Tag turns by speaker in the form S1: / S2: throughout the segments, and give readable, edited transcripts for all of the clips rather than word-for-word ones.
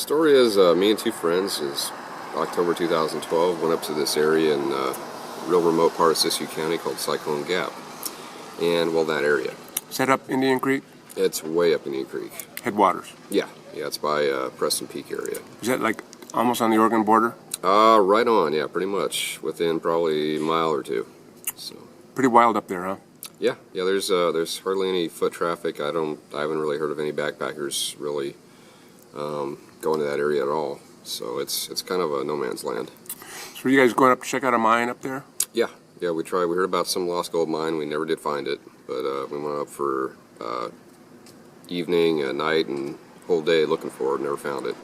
S1: Story is, me and two friends, is October 2012, went up to this area in a real remote part of Siskiyou County called Cyclone Gap. And, well, that area.
S2: Is that up Indian Creek?
S1: It's way up Indian Creek.
S2: Headwaters?
S1: Yeah, it's by Preston Peak area.
S2: Is that like almost on the Oregon border?
S1: Right on, yeah, pretty much. Within probably a mile or two. So.
S2: Pretty wild up there, huh?
S1: Yeah, there's hardly any foot traffic. I haven't really heard of any backpackers really going to that area at all. So it's kind of a no man's land.
S2: So are you guys going up to check out a mine up there?
S1: Yeah, we tried. We heard about some lost gold mine. We never did find it, but we went up for evening, night, and whole day looking for it. Never found it.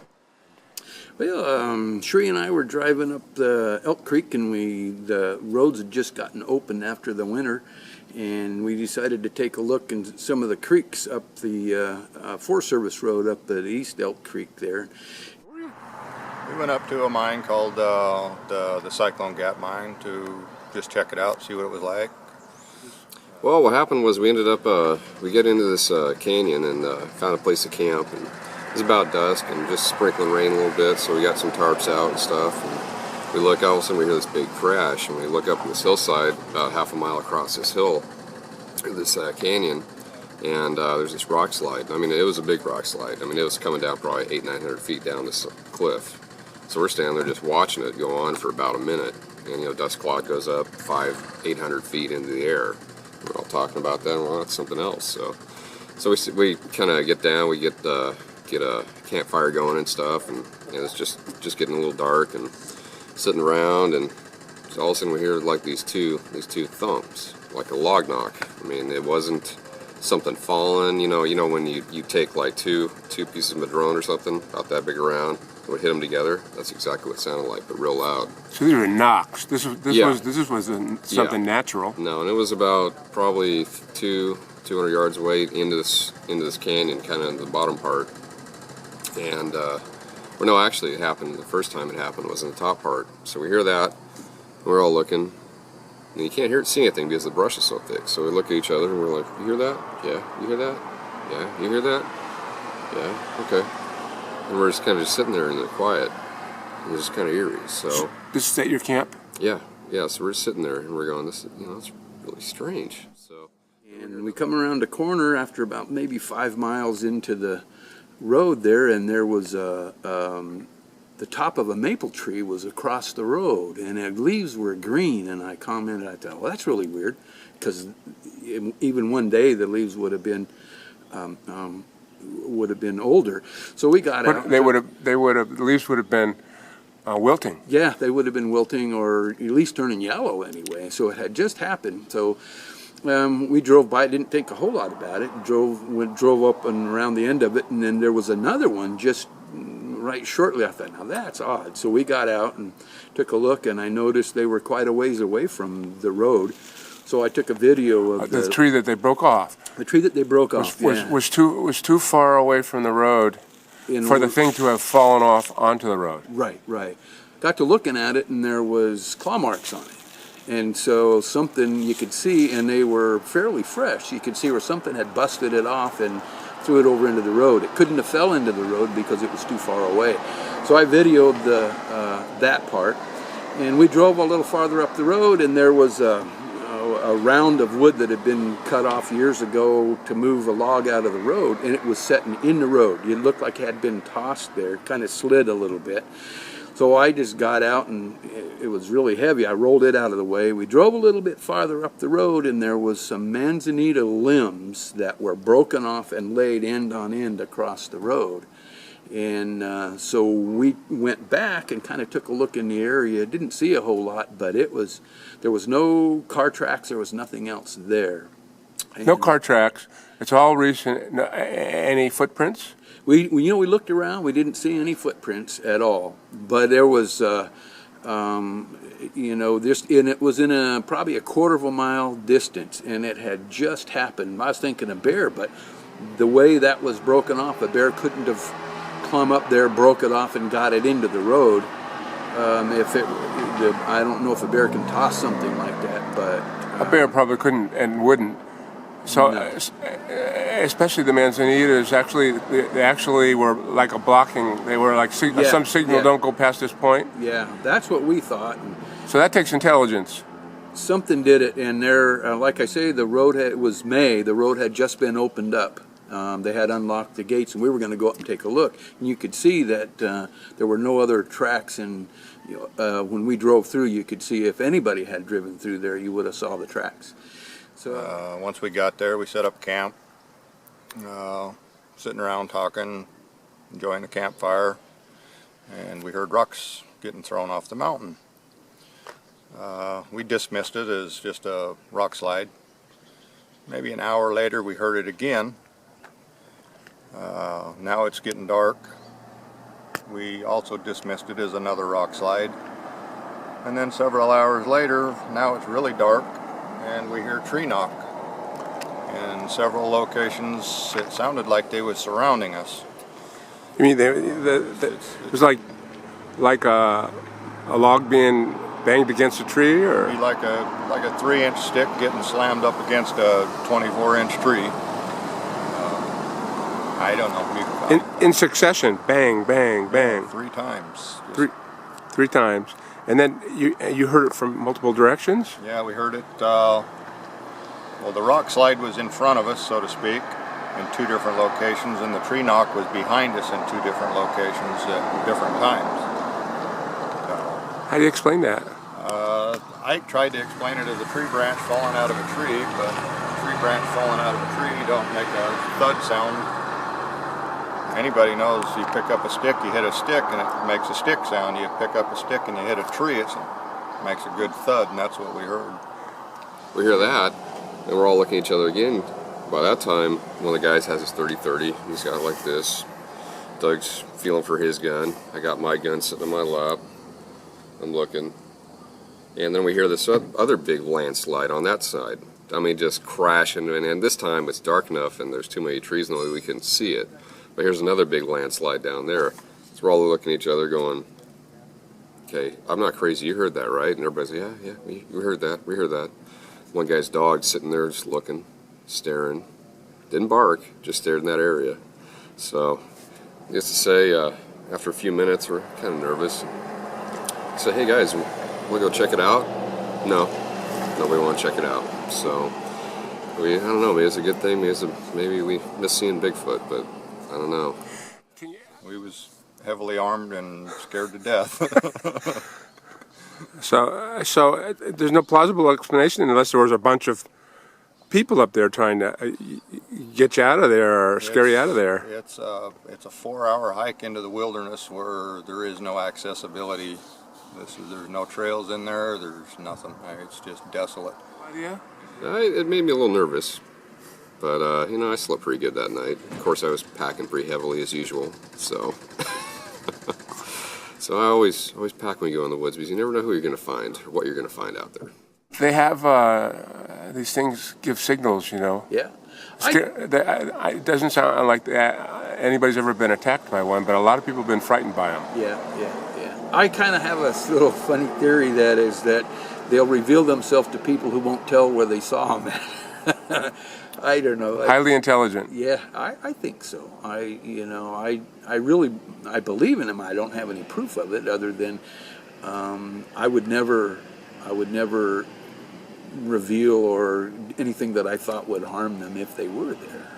S3: Well, Shree and I were driving up the Elk Creek, and the roads had just gotten open after the winter, and we decided to take a look in some of the creeks up the Forest Service Road up at East Elk Creek there.
S4: We went up to a mine called the Cyclone Gap mine to just check it out, see what it was like.
S1: Well, what happened was we ended up, we get into this canyon and found a place to camp, and it was about dusk and just sprinkling rain a little bit, so we got some tarps out and stuff. And we look, all of a sudden we hear this big crash, and we look up on this hillside about half a mile across this hill, this canyon, and there's this rock slide. I mean, it was a big rock slide. I mean, it was coming down probably 800-900 feet down this cliff. So we're standing there just watching it go on for about a minute, and dust cloud goes up 500-800 feet into the air. We're all talking about that, and well, that's something else. So we kind of get down, we get a campfire going and stuff, and it's just getting a little dark and sitting around, and so all of a sudden we hear like these two thumps, like a log knock. I mean, it wasn't something falling. You know when you take like two pieces of madrone or something about that big around, and would hit them together. That's exactly what it sounded like, but real loud.
S2: So these were knocks. This was something natural.
S1: No, and it was about probably 200 yards away into this canyon, kind of in the bottom part. And well, no, actually, it happened. The first time it happened was in the top part. So we hear that, and we're all looking, and you can't see anything because the brush is so thick. So we look at each other, and we're like, "You hear that? Yeah. You hear that? Yeah. You hear that? Yeah. Okay." And we're just kind of sitting there in the quiet. It was just kind of eerie. So
S2: this is at your camp?
S1: Yeah. So we're sitting there, and we're going, "This, it's really strange." So.
S3: And we come around a corner after about maybe 5 miles into the road there, and there was the top of a maple tree was across the road, and the leaves were green. And I commented, I thought, well, that's really weird, because even one day the leaves would have been older. So we got out.
S2: The leaves would have been wilting.
S3: Yeah, they would have been wilting, or at least turning yellow anyway. So it had just happened. So we drove by, didn't think a whole lot about it. Drove up and around the end of it, and then there was another one just right shortly. I thought, now that's odd. So we got out and took a look, and I noticed they were quite a ways away from the road. So I took a video of
S2: the tree that they broke off.
S3: The tree that they broke off
S2: was too far away from the road for the thing to have fallen off onto the road.
S3: Right. Got to looking at it, and there was claw marks on it. And so something you could see, and they were fairly fresh. You could see where something had busted it off and threw it over into the road. It couldn't have fell into the road because it was too far away. So I videoed that part, and we drove a little farther up the road, and there was a round of wood that had been cut off years ago to move a log out of the road, and it was setting in the road. It looked like it had been tossed there, kind of slid a little bit. So I just got out, and it was really heavy. I rolled it out of the way. We drove a little bit farther up the road, and there was some manzanita limbs that were broken off and laid end on end across the road. And so we went back and kind of took a look in the area. Didn't see a whole lot, but there was no car tracks. There was nothing else there. And
S2: no car tracks. It's all recent. No, any footprints?
S3: We looked around. We didn't see any footprints at all. But there was, and it was in probably a quarter of a mile distance, and it had just happened. I was thinking a bear, but the way that was broken off, a bear couldn't have climbed up there, broke it off, and got it into the road. I don't know if a bear can toss something like that, but
S2: a bear probably couldn't and wouldn't So,
S3: No.
S2: especially the manzanitas, they actually were like a blocking. They were like
S3: Yeah,
S2: some signal,
S3: yeah.
S2: don't go past this point.
S3: Yeah, that's what we thought. And
S2: So that takes intelligence.
S3: something did it, and there, like I say, the road it was May. The road had just been opened up. They had unlocked the gates, and we were going to go up and take a look. And you could see that there were no other tracks. And when we drove through, you could see if anybody had driven through there, you would have saw the tracks. So
S4: Once we got there, we set up camp, sitting around talking, enjoying the campfire, and we heard rocks getting thrown off the mountain. We dismissed it as just a rock slide. Maybe an hour later we heard it again. Now it's getting dark. We also dismissed it as another rock slide. And then several hours later, now it's really dark, and we hear tree knock. In several locations, it sounded like they were surrounding us.
S2: You mean it was like a log being banged against a tree, or?
S4: Be like a 3-inch stick getting slammed up against a 24-inch tree. I don't know.
S2: In succession, bang, bang, bang.
S4: 3 times.
S2: Three times. And then you heard it from multiple directions?
S4: Yeah, we heard it. Well, the rock slide was in front of us, so to speak, in 2 different locations, and the tree knock was behind us in 2 different locations at different times.
S2: How do you explain that?
S4: I tried to explain it as a tree branch falling out of a tree, but a tree branch falling out of a tree don't make a thud sound. Anybody knows you pick up a stick, you hit a stick, and it makes a stick sound. You pick up a stick and you hit a tree, it makes a good thud, and that's what we heard.
S1: We hear that, and we're all looking at each other again. By that time, one of the guys has his 30-30. He's got it like this. Doug's feeling for his gun. I got my gun sitting in my lap. I'm looking. And then we hear this other big landslide on that side. I mean, just crashing. And this time it's dark enough and there's too many trees in the way we can see it. But here's another big landslide down there. So we're all looking at each other going, okay, I'm not crazy. You heard that, right? And everybody's like, yeah, we heard that. We heard that. One guy's dog sitting there just looking, staring. Didn't bark, just stared in that area. So, needless to say, after a few minutes, we're kind of nervous. So, hey guys, we'll go check it out. No, nobody want to check it out. So, I don't know, maybe it's a good thing. Maybe we miss seeing Bigfoot, but I don't know.
S4: We was heavily armed and scared to death.
S2: So there's no plausible explanation unless there was a bunch of people up there trying to get you out of there or scare you out of there.
S4: It's a 4-hour hike into the wilderness where there is no accessibility. There's no trails in there. There's nothing. It's just desolate.
S2: Yeah.
S1: It made me a little nervous, but I slept pretty good that night. Of course, I was packing pretty heavily as usual, so. So I always pack when we go in the woods because you never know who you're going to find or what you're going to find out there.
S2: They have these things give signals, you know.
S3: yeah.
S2: It doesn't sound like anybody's ever been attacked by one, but a lot of people have been frightened by them.
S3: Yeah. I kind of have a little funny theory that they'll reveal themselves to people who won't tell where they saw them at. I don't know.
S2: Highly intelligent.
S3: Yeah, I think so. I believe in them. I don't have any proof of it other than I would never reveal or anything that I thought would harm them if they were there.